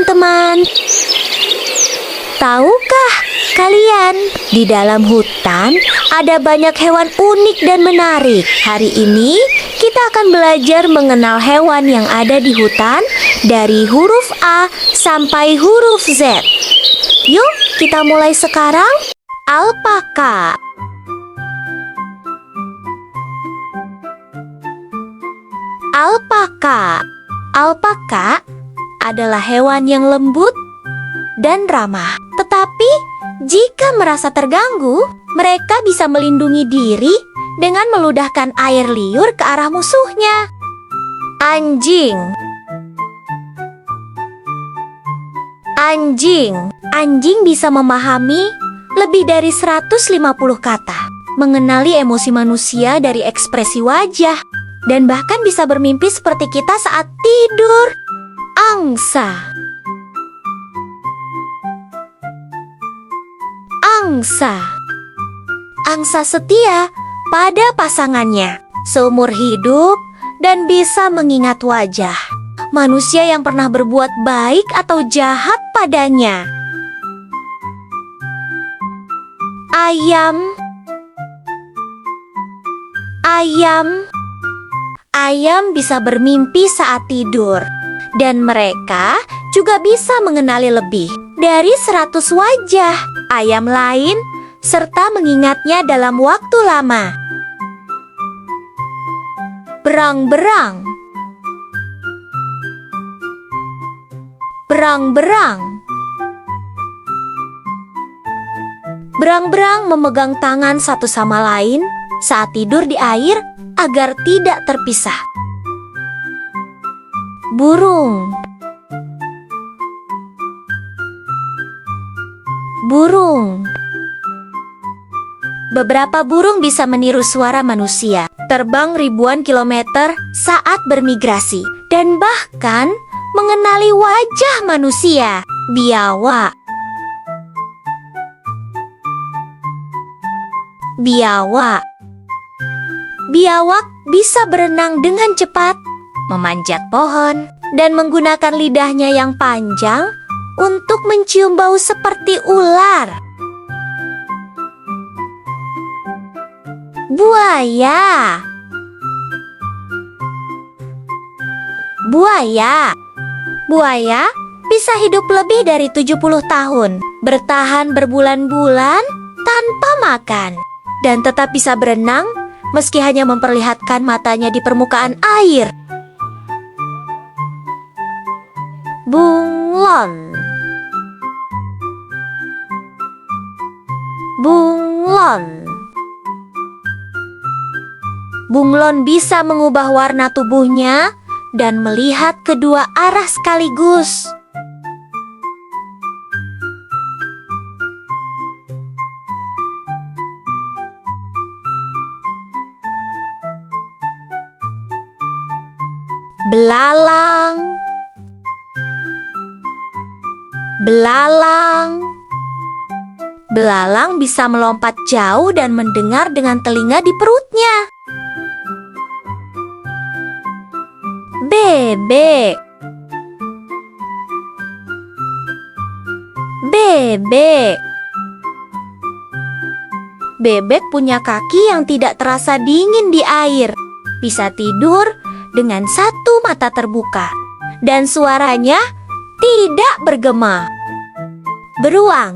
teman-teman. Tahukah kalian, di dalam hutan ada banyak hewan unik dan menarik. Hari ini kita akan belajar mengenal hewan yang ada di hutan dari huruf A sampai huruf Z. Yuk, kita mulai sekarang. Alpaka. Alpaka. Alpaka adalah hewan yang lembut dan ramah. Tetapi jika merasa terganggu, mereka bisa melindungi diri dengan meludahkan air liur ke arah musuhnya. Anjing. Anjing. Anjing bisa memahami lebih dari 150 kata, mengenali emosi manusia dari ekspresi wajah, dan bahkan bisa bermimpi seperti kita saat tidur. Angsa. Angsa. Angsa setia pada pasangannya seumur hidup dan bisa mengingat wajah manusia yang pernah berbuat baik atau jahat padanya. Ayam. Ayam. Ayam bisa bermimpi saat tidur, dan mereka juga bisa mengenali lebih dari 100 wajah ayam lain serta mengingatnya dalam waktu lama. Berang-berang. Berang-berang. Berang-berang memegang tangan satu sama lain saat tidur di air agar tidak terpisah. Burung. Burung. Beberapa burung bisa meniru suara manusia, terbang ribuan kilometer saat bermigrasi, dan bahkan mengenali wajah manusia. Biawak. Biawak. Biawak bisa berenang dengan cepat, memanjat pohon, dan menggunakan lidahnya yang panjang untuk mencium bau seperti ular. Buaya. Buaya. Buaya bisa hidup lebih dari 70 tahun, bertahan berbulan-bulan tanpa makan, dan tetap bisa berenang meski hanya memperlihatkan matanya di permukaan air. Bunglon. Bunglon. Bunglon bisa mengubah warna tubuhnya dan melihat kedua arah sekaligus. Belalang. Belalang. Belalang bisa melompat jauh dan mendengar dengan telinga di perutnya. Bebek. Bebek. Bebek punya kaki yang tidak terasa dingin di air. Bisa tidur dengan satu mata terbuka, dan suaranya tidak bergema. Beruang.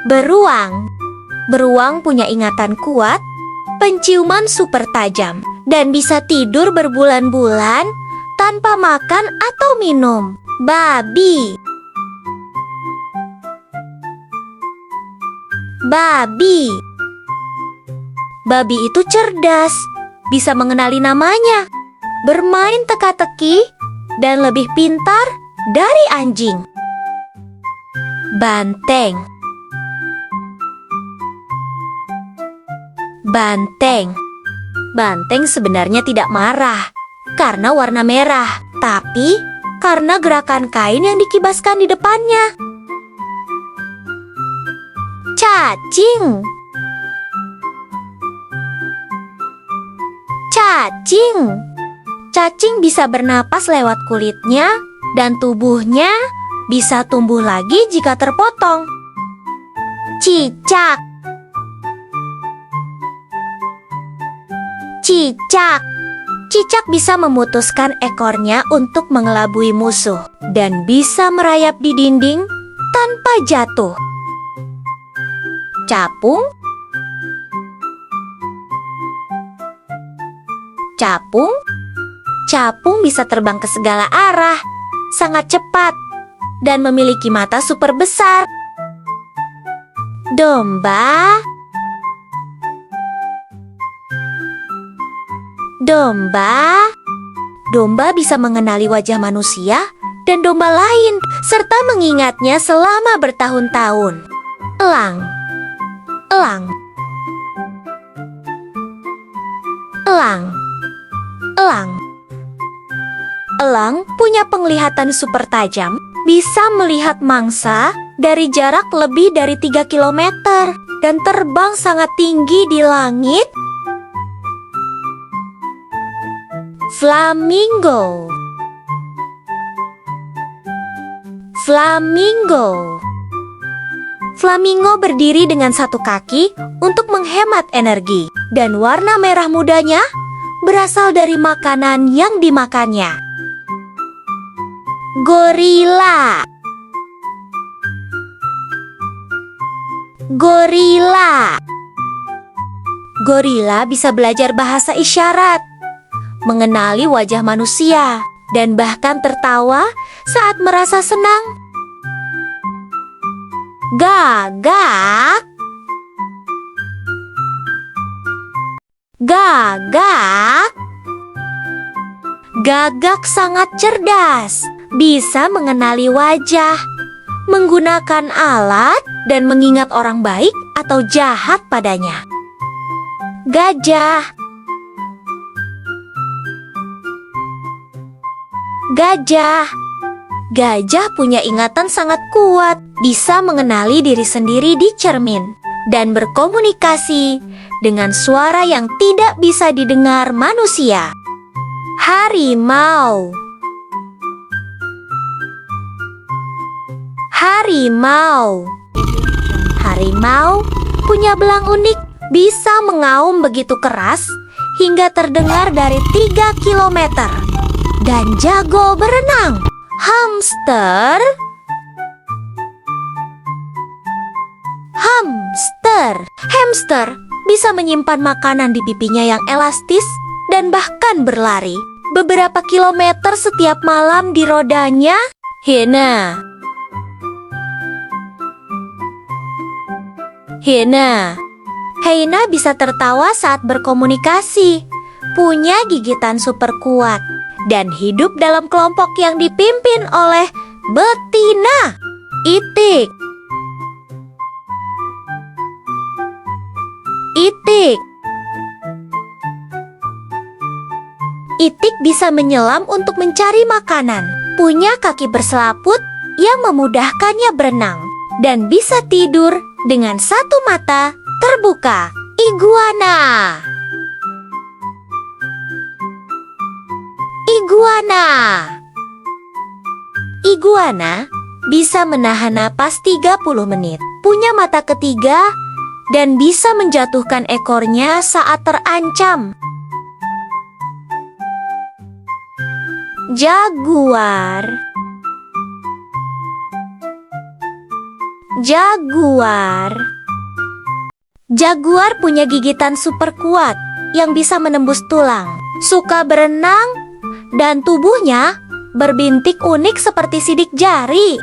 Beruang. Beruang punya ingatan kuat, penciuman super tajam, dan bisa tidur berbulan-bulan tanpa makan atau minum. Babi. Babi. Babi itu cerdas, bisa mengenali namanya, bermain teka-teki, dan lebih pintar dari anjing. Banteng. Banteng. Banteng sebenarnya tidak marah karena warna merah, tapi karena gerakan kain yang dikibaskan di depannya. Cacing. Cacing. Cacing bisa bernapas lewat kulitnya, dan tubuhnya bisa tumbuh lagi jika terpotong. Cicak. Cicak. Cicak bisa memutuskan ekornya untuk mengelabui musuh dan bisa merayap di dinding tanpa jatuh. Capung. Capung. Capung bisa terbang ke segala arah, sangat cepat, dan memiliki mata super besar. Domba. Domba. Domba bisa mengenali wajah manusia dan domba lain, serta mengingatnya selama bertahun-tahun. Elang. Elang. Elang. Elang. Elang punya penglihatan super tajam, bisa melihat mangsa dari jarak lebih dari 3 km dan terbang sangat tinggi di langit. Flamingo. Flamingo. Flamingo berdiri dengan satu kaki untuk menghemat energi, dan warna merah mudanya berasal dari makanan yang dimakannya. Gorila. Gorila. Gorila bisa belajar bahasa isyarat, mengenali wajah manusia, dan bahkan tertawa saat merasa senang. Gagak. Gagak. Gagak sangat cerdas, bisa mengenali wajah, menggunakan alat, dan mengingat orang baik atau jahat padanya. Gajah. Gajah. Gajah punya ingatan sangat kuat, bisa mengenali diri sendiri di cermin, dan berkomunikasi dengan suara yang tidak bisa didengar manusia. Harimau. Harimau. Harimau punya belang unik, bisa mengaum begitu keras hingga terdengar dari 3 km, dan jago berenang. Hamster. Hamster. Hamster bisa menyimpan makanan di pipinya yang elastis dan bahkan berlari beberapa kilometer setiap malam di rodanya. Hiena. Hiena. Hiena bisa tertawa saat berkomunikasi, punya gigitan super kuat, dan hidup dalam kelompok yang dipimpin oleh betina. Itik. Itik. Itik bisa menyelam untuk mencari makanan, punya kaki berselaput yang memudahkannya berenang, dan bisa tidur dengan satu mata terbuka. Iguana. Iguana. Iguana bisa menahan napas 30 menit, punya mata ketiga, dan bisa menjatuhkan ekornya saat terancam. Jaguar. Jaguar. Jaguar punya gigitan super kuat yang bisa menembus tulang, suka berenang, dan tubuhnya berbintik unik seperti sidik jari.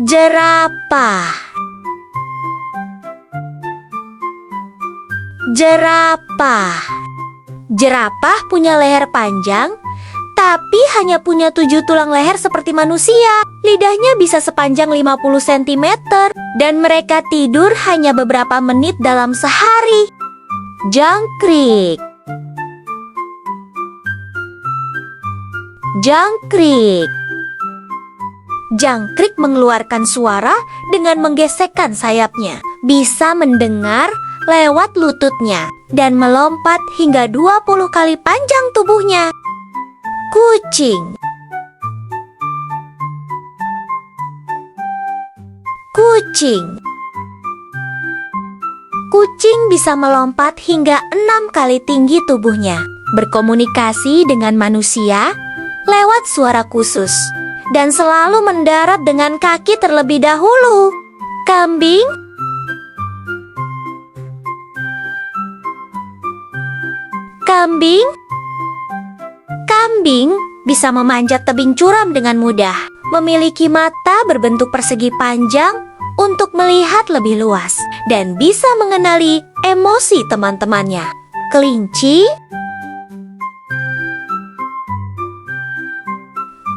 Jerapah. Jerapah. Jerapah punya leher panjang, tapi hanya punya 7 tulang leher seperti manusia. Lidahnya bisa sepanjang 50 cm, dan mereka tidur hanya beberapa menit dalam sehari. Jangkrik. Jangkrik. Jangkrik mengeluarkan suara dengan menggesekkan sayapnya, bisa mendengar lewat lututnya, dan melompat hingga 20 kali panjang tubuhnya. Kucing. Kucing. Kucing bisa melompat hingga 6 kali tinggi tubuhnya, berkomunikasi dengan manusia lewat suara khusus, dan selalu mendarat dengan kaki terlebih dahulu. Kambing. Kambing. Kambing bisa memanjat tebing curam dengan mudah, memiliki mata berbentuk persegi panjang untuk melihat lebih luas, dan bisa mengenali emosi teman-temannya. Kelinci.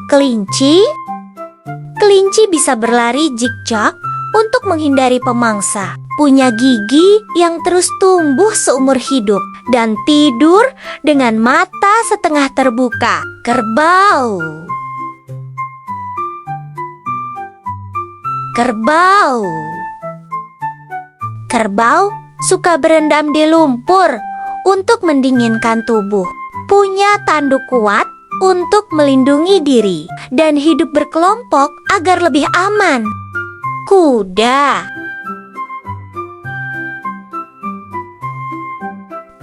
Kelinci. Kelinci bisa berlari zigzag untuk menghindari pemangsa, punya gigi yang terus tumbuh seumur hidup, dan tidur dengan mata setengah terbuka. Kerbau. Kerbau. Kerbau suka berendam di lumpur untuk mendinginkan tubuh, punya tanduk kuat untuk melindungi diri, dan hidup berkelompok agar lebih aman. Kuda.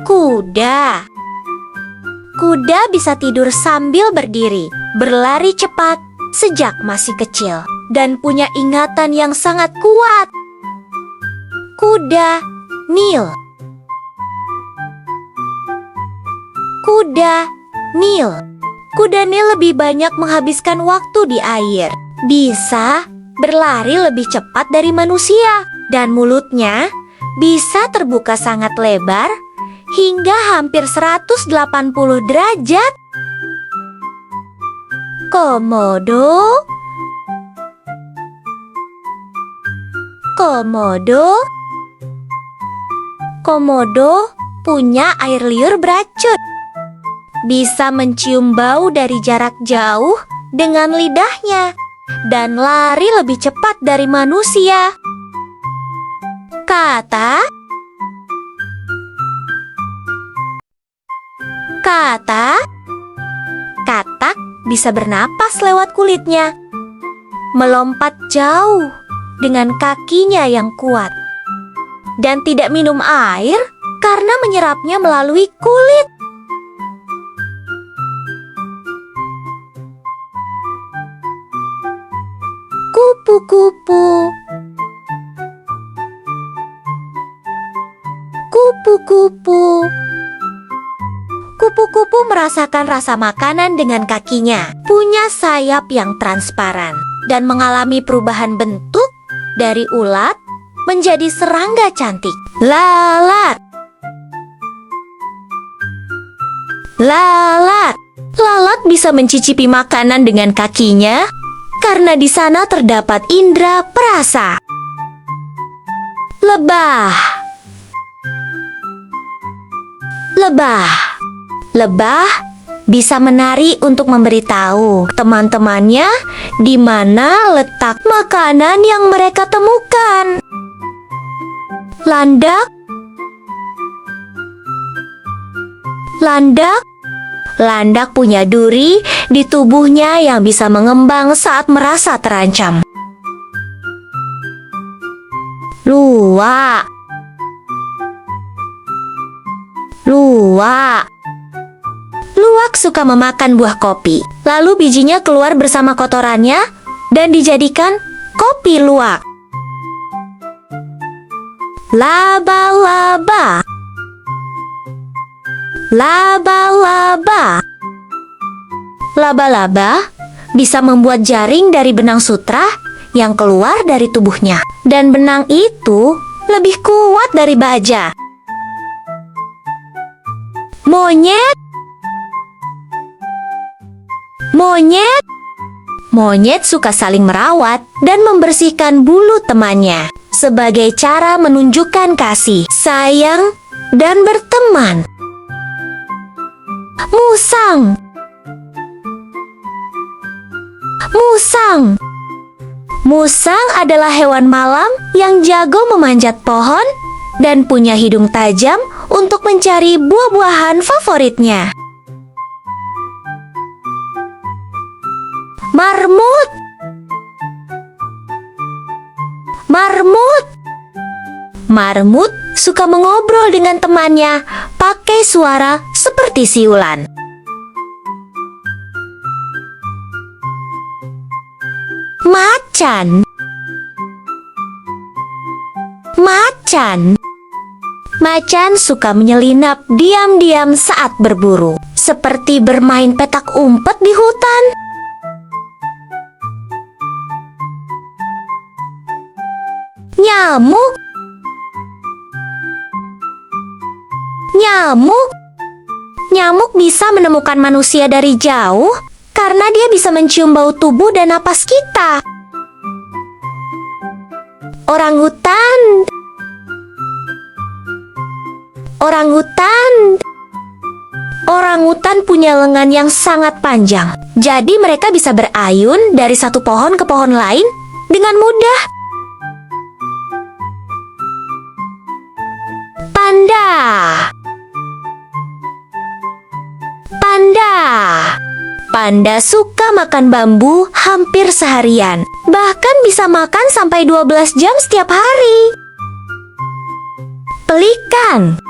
Kuda. Kuda bisa tidur sambil berdiri, berlari cepat sejak masih kecil, dan punya ingatan yang sangat kuat. Kuda Nil. Kuda Nil. Kuda Nil lebih banyak menghabiskan waktu di air, bisa berlari lebih cepat dari manusia, dan mulutnya bisa terbuka sangat lebar hingga hampir 180 derajat. Komodo. Komodo. Komodo punya air liur beracun, bisa mencium bau dari jarak jauh dengan lidahnya, dan lari lebih cepat dari manusia. Kata. Kata. Katak bisa bernapas lewat kulitnya, melompat jauh dengan kakinya yang kuat, dan tidak minum air karena menyerapnya melalui kulit. Kupu-kupu. Kupu-kupu. Kupu-kupu merasakan rasa makanan dengan kakinya, punya sayap yang transparan, dan mengalami perubahan bentuk dari ulat menjadi serangga cantik. Lalat. Lalat. Lalat bisa mencicipi makanan dengan kakinya karena di sana terdapat indera perasa. Lebah. Lebah. Lebah bisa menari untuk memberitahu teman-temannya di mana letak makanan yang mereka temukan. Landak. Landak. Landak punya duri di tubuhnya yang bisa mengembang saat merasa terancam. Luwak. Luwak. Luwak suka memakan buah kopi, lalu bijinya keluar bersama kotorannya dan dijadikan kopi luwak. Laba-laba. Laba-laba. Laba-laba bisa membuat jaring dari benang sutra yang keluar dari tubuhnya, dan benang itu lebih kuat dari baja. Monyet. Monyet. Monyet suka saling merawat dan membersihkan bulu temannya sebagai cara menunjukkan kasih, sayang, dan berteman. Musang. Musang. Musang adalah hewan malam yang jago memanjat pohon dan punya hidung tajam untuk mencari buah-buahan favoritnya. Marmut! Marmut! Marmut suka mengobrol dengan temannya pakai suara seperti siulan. Macan! Macan! Macan suka menyelinap diam-diam saat berburu, seperti bermain petak umpet di hutan. Nyamuk! Nyamuk! Nyamuk bisa menemukan manusia dari jauh karena dia bisa mencium bau tubuh dan napas kita. Orangutan! Orangutan! Orangutan punya lengan yang sangat panjang, jadi mereka bisa berayun dari satu pohon ke pohon lain dengan mudah. Panda! Panda! Panda suka makan bambu hampir seharian, bahkan bisa makan sampai 12 jam setiap hari. Pelikan!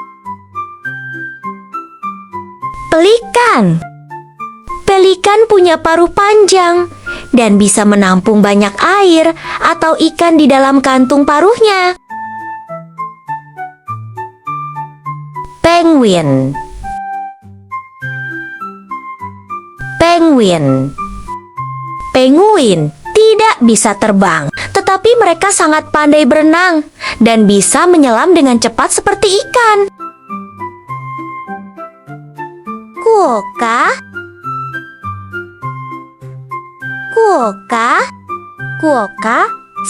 Pelikan! Pelikan punya paruh panjang dan bisa menampung banyak air atau ikan di dalam kantung paruhnya. Penguin! Penguin! Penguin tidak bisa terbang, tetapi mereka sangat pandai berenang dan bisa menyelam dengan cepat seperti ikan. Kuoka! Kuoka! Kuoka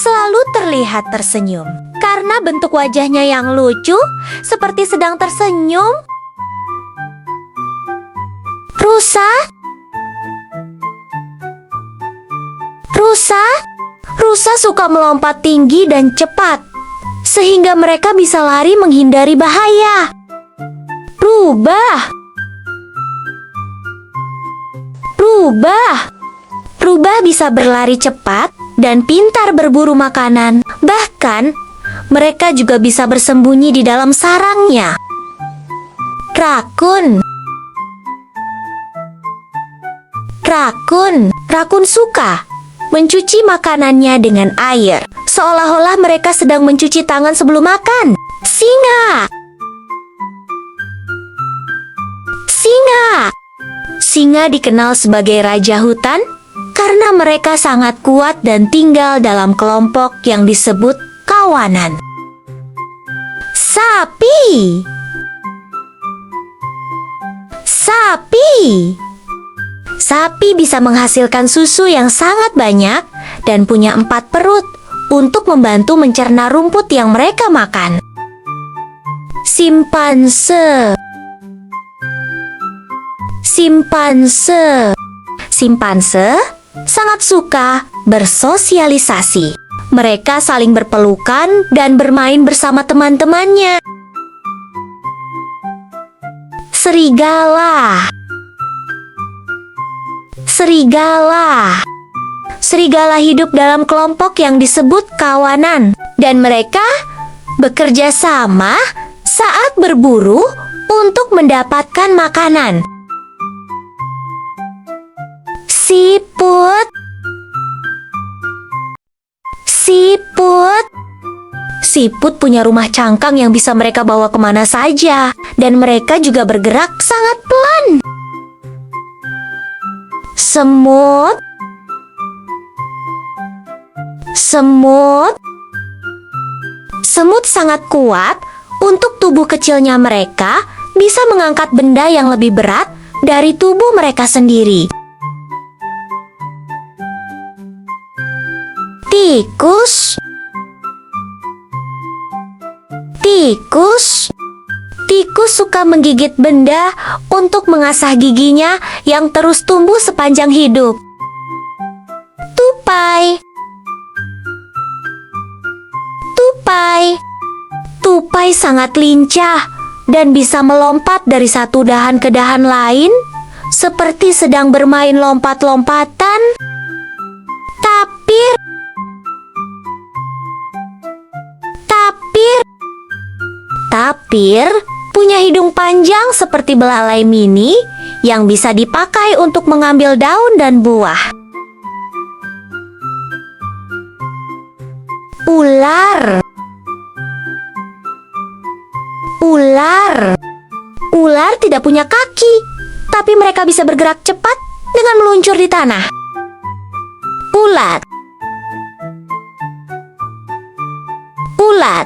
selalu terlihat tersenyum karena bentuk wajahnya yang lucu seperti sedang tersenyum. Rusa! Rusa! Rusa suka melompat tinggi dan cepat, sehingga mereka bisa lari menghindari bahaya. Rubah! Rubah! Rubah bisa berlari cepat dan pintar berburu makanan. Bahkan, mereka juga bisa bersembunyi di dalam sarangnya. Rakun! Rakun! Rakun suka mencuci makanannya dengan air, seolah-olah mereka sedang mencuci tangan sebelum makan. Singa! Singa! Singa dikenal sebagai raja hutan karena mereka sangat kuat dan tinggal dalam kelompok yang disebut kawanan. Sapi! Sapi! Sapi bisa menghasilkan susu yang sangat banyak dan punya 4 perut untuk membantu mencerna rumput yang mereka makan. Simpanse! Simpanse! Simpanse sangat suka bersosialisasi. Mereka saling berpelukan dan bermain bersama teman-temannya. Serigala! Serigala! Serigala hidup dalam kelompok yang disebut kawanan, dan mereka bekerja sama saat berburu untuk mendapatkan makanan. Siput! Siput! Siput punya rumah cangkang yang bisa mereka bawa kemana saja, dan mereka juga bergerak sangat pelan. Semut! Semut! Semut sangat kuat. Untuk tubuh kecilnya mereka bisa mengangkat benda yang lebih berat dari tubuh mereka sendiri. Tikus! Tikus! Tikus suka menggigit benda untuk mengasah giginya yang terus tumbuh sepanjang hidup. Tupai! Tupai! Tupai sangat lincah dan bisa melompat dari satu dahan ke dahan lain, seperti sedang bermain lompat-lompatan. Tapir. Tapir. Tapir punya hidung panjang seperti belalai mini yang bisa dipakai untuk mengambil daun dan buah. Ular. Ular. Ular tidak punya kaki, tapi mereka bisa bergerak cepat dengan meluncur di tanah. Ulat. Ulat.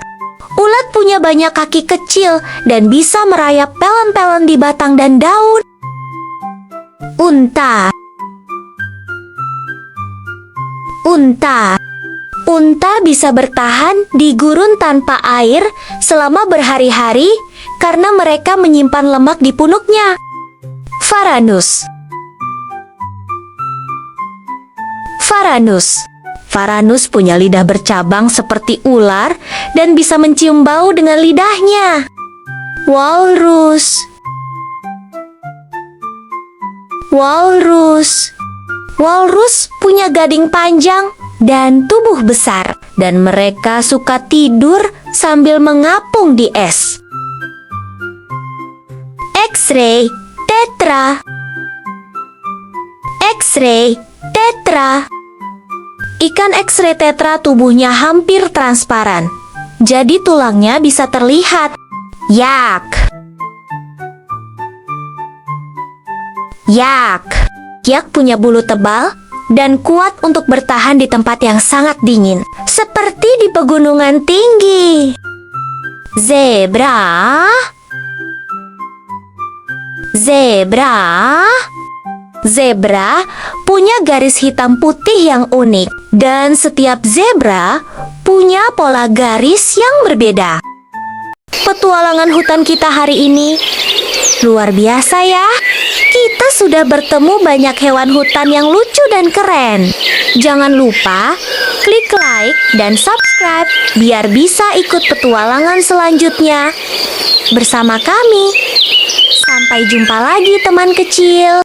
Ulat punya banyak kaki kecil dan bisa merayap pelan-pelan di batang dan daun. Unta. Unta. Unta bisa bertahan di gurun tanpa air selama berhari-hari karena mereka menyimpan lemak di punuknya. Varanus. Varanus. Varanus punya lidah bercabang seperti ular dan bisa mencium bau dengan lidahnya. Walrus. Walrus. Walrus punya gading panjang dan tubuh besar, dan mereka suka tidur sambil mengapung di es. X-ray tetra. X-ray tetra. Ikan X-ray tetra tubuhnya hampir transparan, jadi tulangnya bisa terlihat. Yak. Yak. Yak punya bulu tebal dan kuat untuk bertahan di tempat yang sangat dingin, seperti di pegunungan tinggi. Zebra. Zebra. Zebra punya garis hitam putih yang unik, dan setiap zebra punya pola garis yang berbeda. Petualangan hutan kita hari ini luar biasa ya. Kita sudah bertemu banyak hewan hutan yang lucu dan keren. Jangan lupa klik like dan subscribe biar bisa ikut petualangan selanjutnya bersama kami. Sampai jumpa lagi teman kecil.